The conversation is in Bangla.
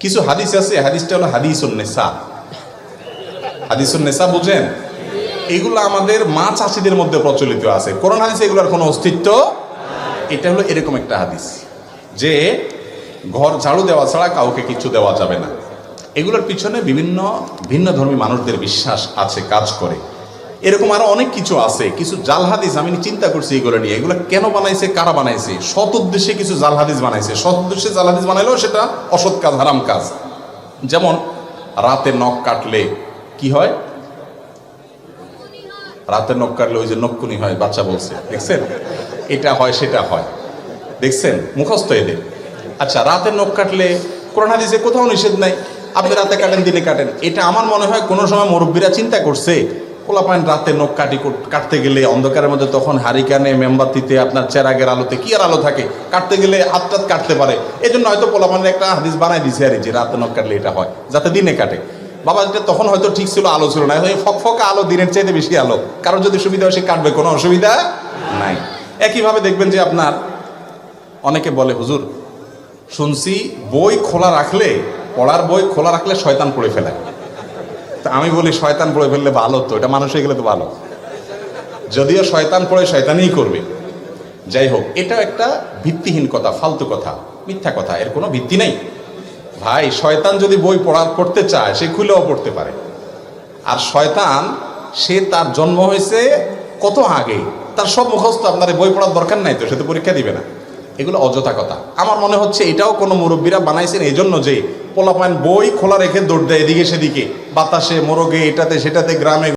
কিছু হাদিস আছে, হাদিসটা হলো হাদিসুন নেসা। হাদিসুন নেসা বুঝেন? এগুলো আমাদের মা চাষিদের মধ্যে প্রচলিত আছে, কোরআন হাদিসে এগুলোর কোনো অস্তিত্ব। এটা হলো এরকম একটা হাদিস যে ঘর ঝাড়ু দেওয়া ছাড়া কাউকে কিছু দেওয়া যাবে না। এগুলোর পিছনে বিভিন্ন ভিন্ন ধর্মী মানুষদের বিশ্বাস আছে, কাজ করে। এরকম আরো অনেক কিছু আছে, কিছু জাল হাদিস আমি চিন্তা করছি এগুলো নিয়ে। এগুলো কেন বানাইছে, কারা বানাইছে? সৎ উদ্দেশ্যে কিছু জাল হাদিস বানাইছে। সৎ উদ্দেশ্যে জাল হাদিস বানাইলেও সেটা অসৎ কাজ, হারাম কাজ। যেমন রাতে নখ কাটলে কি হয়? রাতে নখ কাটলে ওই যে নখকুনি হয়, বাচ্চা বলছে, দেখছেন? এটা হয়, সেটা হয়, দেখছেন? মুখস্থ এদের। আচ্ছা, রাতে নখ কাটলে কোরআন হাদিসে কোথাও নিষেধ নাই, আপনি রাতে কাটেন, দিনে কাটেন। এটা আমার মনে হয় কোনো সময় মুরব্বীরা চিন্তা করছে, পোলাপান রাতে নখ কাটতে গেলে অন্ধকারের মধ্যে, তখন হারিকানে মেমবাতিতে আপনার চেরাগের আলোতে, কি আর আলো থাকে, কাটতে গেলে হাত টাত কাটতে পারে। এই জন্য হয়তো পোলাপানের একটা হাদিস বানাই দিছে আর যে রাতে নখ কাটলে এটা হয়, যাতে দিনে কাটে। বাবা, এটা তখন হয়তো ঠিক ছিল, আলো ছিল না, ফকফকা আলো, দিনের চাইতে বেশি আলো, কারোর যদি সুবিধা হয় সে কাটবে, কোনো অসুবিধা নাই। একইভাবে দেখবেন যে আপনার অনেকে বলে, হুজুর শুনছি বই খোলা রাখলে, পড়ার বই খোলা রাখলে শয়তান পড়ে ফেলে। তা আমি বলি, শয়তান পড়ে ফেললে ভালো তো, এটা মানুষ হয়ে গেলে তো ভালো। যদিও শয়তান পড়ে শয়তানই করবে। যাই হোক, এটা একটা ভিত্তিহীন কথা, ফালতু কথা, মিথ্যা কথা, এর কোনো ভিত্তি নেই। ভাই, শয়তান যদি বই পড়তে চায় সে খুলেও পড়তে পারে। আর শয়তান, সে তার জন্ম হয়েছে কত আগে, তার সব মুখস্থ, আপনার বই পড়ার দরকার নাই তো, সে তো পরীক্ষা দিবে না। এগুলো অযথা কথা। আমার মনে হচ্ছে এটাও কোনো মুরব্বীরা বানাইছেন এই জন্য যে পোলাপান বই খোলা রেখে দৌড় দেয় এদিকে সেদিকে, বাতাসে, মোরগে, এটাতে সেটাতে, গ্রামে